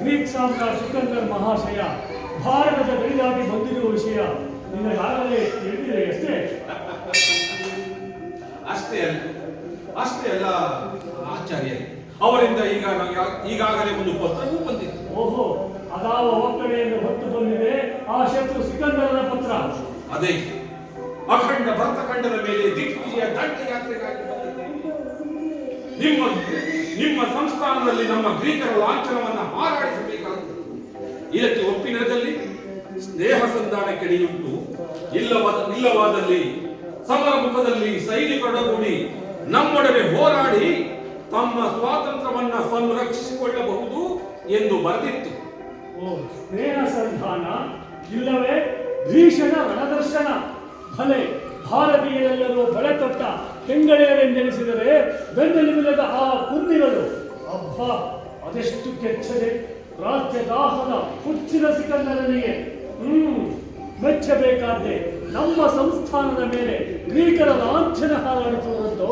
Greek ಸಾಮ್ರಾಟ್ ಸಿಕಂದರ್ ಮಹಾಶಯ ಭಾರತದ ಗಡಿದಾಟಿ ಬಂದಿರುವ ವಿಷಯ ನಿನಗಾಗಲೇ ತಿಳಿದಿದೆ ಅಷ್ಟೇ. ಅಷ್ಟೇ ಅಲ್ಲ ಆಚಾರ್ಯ, ಅವರಿಂದ ಈಗಾಗಲೇ ಒಂದು ಪತ್ರವೂ ಬಂದಿತ್ತು. ಓಹೋ, ಅದಾವ ಒಕ್ಕಡೆಯನ್ನು ಹೊತ್ತು ಬಂದಿದೆ ಆ ಶತ್ರು ಸಿಕಂದರನ ಪತ್ರ. ಅದೇ ಅಖಂಡ ಭರತಖಂಡದ ಮೇಲೆ ದಿಗ್ವಿಜಯ ದಂಡಯಾತ್ರೆಗಾಗಿ ಬಂದಿದ್ದೇನೆ. ನಿಮ್ಮ ಸಂಸ್ಥಾನದಲ್ಲಿ ನಮ್ಮ ಗ್ರೀಕರ ಲಾಂಛನವನ್ನು ಹಾರಾಡಿಸಬೇಕಾಗುತ್ತದೆ. ಇದಕ್ಕೆ ಒಪ್ಪಿನದಲ್ಲಿ ಸ್ನೇಹ ಸಂಧಾನ ಕೆಡಿಯುಂಟು, ಇಲ್ಲವಾದಲ್ಲಿ ಸಮರ ಮುಖದಲ್ಲಿ ಸೈನಿಕರೊಡಗೂಡಿ ನಮ್ಮೊಡನೆ ಹೋರಾಡಿ ತಮ್ಮ ಸ್ವಾತಂತ್ರ್ಯವನ್ನ ಸಂರಕ್ಷಿಸಿಕೊಳ್ಳಬಹುದು ಎಂದು ಬರೆದಿತ್ತು. ಸ್ನೇಹ ಸಂಧಾನ ಇಲ್ಲವೇ ಭೀಷಣ ರಣದರ್ಶನ. ಭಲೆ ಭಾರತೀಯರೆಲ್ಲರೂ ಬಳೆ ತೊಟ್ಟ ಹೆಂಗಳೆಯರೆಂದೆನಿಸಿದರೆ ಬೆನ್ನೆಲುಬಿಲ್ಲದ ಆ ಕುಂದಿಗಳು ಅಬ್ಬ ಅದೆಷ್ಟು ಕೆಚ್ಚದೆ ರಾಜ್ಯ ದಾಹದ ಹುಚ್ಚಿನ ಸಿಕಂದರನಿಗೆ ಮೆಚ್ಚಬೇಕಾದ್ದೆ. ನಮ್ಮ ಸಂಸ್ಥಾನದ ಮೇಲೆ ಗ್ರೀಕರ ಲಾಂಛನ ಹಾರಾಡಿಸುವುದಂತೋ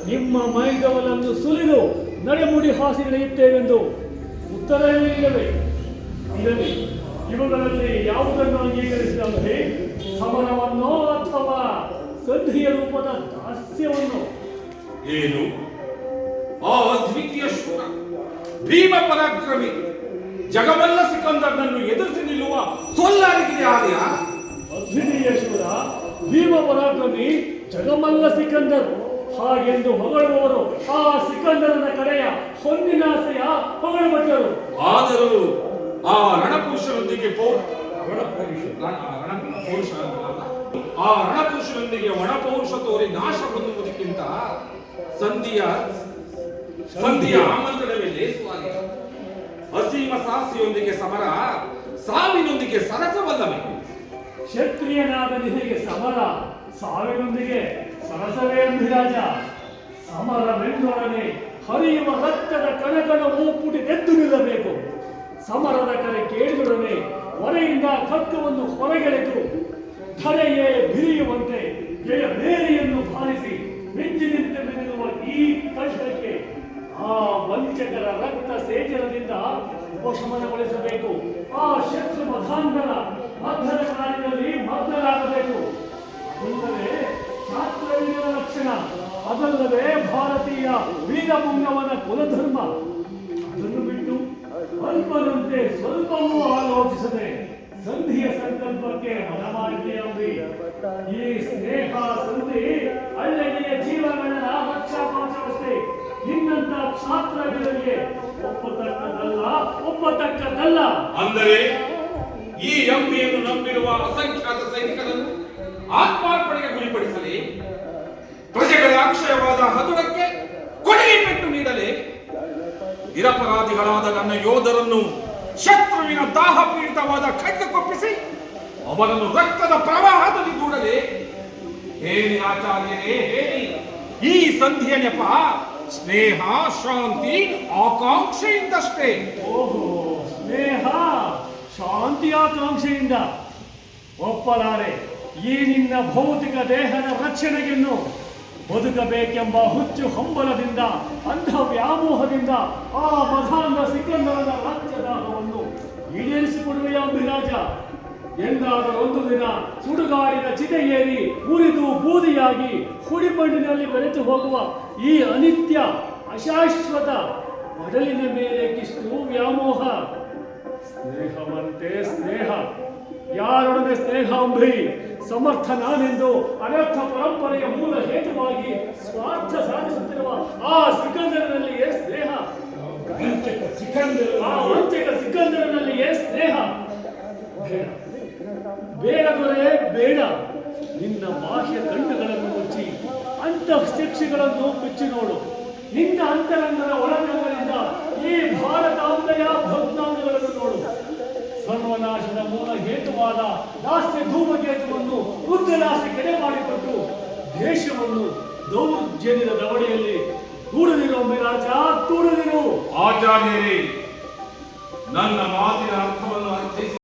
ನಿಮ್ಮ ಮೈದವಲನ್ನು ಸುಲಿದು ನಡೆಮುಡಿ ಹಾಸಿ ನಡೆಯುತ್ತೇವೆಂದು ಉತ್ತರವೇ ಇಲ್ಲವೇ? ಇರಲಿ, ಇವುಗಳಲ್ಲಿ ಯಾವುದನ್ನು ಅಂಗೀಕರಿಸಿದಂತೆ ಸಮರವನ್ನೋ ಅಥವಾ ಸಂಧಿಯ ರೂಪದ ದಾಸ್ಯವನ್ನು? ಏನು ಆ ಅದ್ವಿತೀಯ ಶೂರ ಭೀಮ ಪರಾಕ್ರಮಿ ಜಗಮಲ್ಲ ಸಿಕಂದರನನ್ನು ಎದುರಿಸಿ ನಿಲ್ಲುವ ಸೊಲ್ಲಾರಿಗಿದೆ ಆದೆಯ? ಅದ್ವಿತೀಯ ಶೂರ ಭೀಮ ಪರಾಕ್ರಮಿ ಜಗಮಲ್ಲ ಸಿಕಂದರ್ ಹಾಗೆಂದು ಹೊಗಳುವವರು ಆ ಸಿಕಂದರನ ಕಡೆಯ ಹೊನ್ನಿನಾಸೆಯ ಹೊಗಳುಬಟ್ಟರು. ಆದರೂ ಆ ರಣಪುರುಷರೊಂದಿಗೆ ಒಣಪೌರುಷ ತೋರಿ ನಾಶ ಹೊಂದುವುದಕ್ಕಿಂತ ಸಂಧಿಯ ಆಮಂತ್ರಣವೇ ಲೇಸುವಾಗಿದೆ. ಅಸೀಮ ಸಾಹಸಿಯೊಂದಿಗೆ ಸಮರ, ಸಾವಿನೊಂದಿಗೆ ಸರಸವಲ್ಲವೇ? ಕ್ಷತ್ರಿಯನಾದ ನಿನಗೆ ಸಮರ, ಸಾವಿನೊಂದಿಗೆ ಸರಸವೇ ಅಂಧಿರಾಜ. ಸಮರವೆಂದೊಡನೆ ಹರಿಯುವ ರಕ್ತದ ಕಣಕಣವು ಪುಟಿದೆದ್ದು ನಿಲ್ಲಬೇಕು. ಸಮರದ ಕರೆ ಕೇಳಿದೊಡನೆ ಹೊರೆಯಿಂದ ಖಡ್ಗವನ್ನು ಹೊರಗೆಳೆದು ಧರೆಯೇ ಬಿರಿಯುವಂತೆ ಜಯ ಬೇರೆಯನ್ನು ಭಾರಿಸಿ ಮಿಂಚಿ ನಿಂತು ಬೆನ್ನಿರುವ ಈ ಕಷ್ಟಕ್ಕೆ ಆ ವಂಚಕರ ರಕ್ತ ಸೇಚನದಿಂದ ಉಪಶಮನಗೊಳಿಸಬೇಕು. ಆ ಶತ್ರು ಮಧಾಂತರ ಮಧ್ಯದ ಕಾಲಿನಲ್ಲಿ ಮಗ್ನರಾಗಬೇಕು. ಅದಲ್ಲದೆ ಶಾಸ್ತ್ರವೀರ ಲಕ್ಷಣ, ಅದಲ್ಲದೆ ಭಾರತೀಯ ವೀರಪುಂಗವನ ಕುಲಧರ್ಮ. ಅದನ್ನು ಬಿಟ್ಟು ಅಲ್ಪನಂತೆ ಸ್ವಲ್ಪವೂ ಆಲೋಚಿಸದೆ ಸಂಧಿಯ ಸಂಕಲ್ಪಕ್ಕೆ ಮನಮಾಡಿದೆಯಂಬಿ. ಈ ಸ್ನೇಹ ಸಂಧಿ ಅಲ್ಲಗೆಯ ಜೀವಗಳ ರಕ್ಷಾಕವಚವಷ್ಟೇ. ನಿನ್ನಂತ ಕ್ಷಾತ್ರಗಳಿಗೆ ಒಪ್ಪತಕ್ಕದಲ್ಲ. ಅಂದರೆ ಈ ಎಂಬಿಯನ್ನು ನಂಬಿರುವ ಅಸಂಖ್ಯಾತ ಸೈನಿಕರನ್ನು ಆತ್ಮಾರ್ಪಣೆಗೆ ಗುರಿಪಡಿಸಲಿ, ಪ್ರಜೆಗಳ ಅಕ್ಷಯವಾದ ಹದುರಕ್ಕೆ ಕೊಡುಗೆ ಪೆಟ್ಟು ನೀಡಲಿ, ನಿರಪರಾಧಿಗಳಾದ ನನ್ನ ಯೋಧರನ್ನು ಶತ್ರುವಿನ ದಾಹ ಪೀಡಿತವಾದ ಖಡ್ಗಕ್ಕೊಪ್ಪಿಸಿ ಅವರನ್ನು ರಕ್ತದ ಪ್ರವಾಹದಲ್ಲಿ ದೂಡಲಿ. ಹೇಳಿ ಆಚಾರ್ಯರೇ, ಹೇಳಿ, ಈ ಸಂಧಿಯ ನೆಪ ಸ್ನೇಹ, ಶಾಂತಿ, ಆಕಾಂಕ್ಷೆಯಿಂದಷ್ಟೇ. ಓಹೋ, ಸ್ನೇಹ ಶಾಂತಿ ಆಕಾಂಕ್ಷೆಯಿಂದ ಒಪ್ಪಲಾರೆ. ಈ ನಿನ್ನ ಭೌತಿಕ ದೇಹದ ರಕ್ಷಣೆಯನ್ನು ಬದುಕಬೇಕೆಂಬ ಹುಚ್ಚು ಹಂಬಲದಿಂದ, ಅಂಧ ವ್ಯಾಮೋಹದಿಂದ ಆ ಮಧಾಂಧ ಸಿಕಂದರನ ರಾಜ್ಯದಾಹವನ್ನು ಈಡೇರಿಸಿಕೊಡುವೆಯ ಅಂಬಿರಾಜ. ಎಂದಾದರೊಂದು ದಿನ ಸುಡುಗಾಡಿನ ಚಿತೆಯೇರಿ ಉರಿದು ಬೂದಿಯಾಗಿ ಹುಡಿಮಣ್ಣಿನಲ್ಲಿ ಬೆರೆತು ಹೋಗುವ ಈ ಅನಿತ್ಯ ಅಶಾಶ್ವತ ಒಡಲಿನ ಮೇಲೆ ಕಿಷ್ಟು ವ್ಯಾಮೋಹ. ಸ್ನೇಹವಂತೆ ಸ್ನೇಹ, ಯಾರೊಡನೆ ಸ್ನೇಹ ಅಂಬಿ? ಸಮರ್ಥ ನಾನೆಂದು ಅನರ್ಥ ಪರಂಪರೆಯ ಮೂಲ ಹೇತುವಾಗಿ ಸ್ವಾರ್ಥ ಸಾಧಿಸುತ್ತಿರುವ ಆ ಸಿಕಂದರನಲ್ಲಿಯೇ ಸ್ನೇಹ. ಆ ವಂಚಕ ಸಿಕಂದರನಲ್ಲಿಯೇ ಸ್ನೇಹ. ಬೇಡ ದೊರೆ ಬೇಡ. ನಿನ್ನ ಬಾಹ್ಯ ಕಣ್ಣುಗಳನ್ನು ಮುಚ್ಚಿ ಅಂತಃಶಿಕ್ಷೆಗಳನ್ನು ಬಿಚ್ಚಿ ನೋಡು. ನಿನ್ನ ಅಂತರಂಗದ ಒಳಗಂಗದಿಂದ ಈ ಭಾರತಾಂಬೆಯ ಭಗ್ನಾಂಗಗಳನ್ನು ನೋಡು. ಸರ್ವನಾಶದ ಮೂಲ ಹೇತುವಾದ ದಾಸ್ಯ ಧೂಮಕೇತುವನ್ನು ಉದ್ದಲಾಸಿ ಕೆಡೆ ಮಾಡಿಕೊಟ್ಟು ದೇಶವನ್ನು ದೌರ್ಜನ್ಯದ ದವಡೆಯಲ್ಲಿ ದೂಡದಿರೋ ಮಿರಾಜ, ದೂಡದಿರು. ಆಚಾರ್ಯರೇ, ನನ್ನ ಮಾತಿನ ಅರ್ಥವನ್ನು ಅರ್ಥೈಸಿ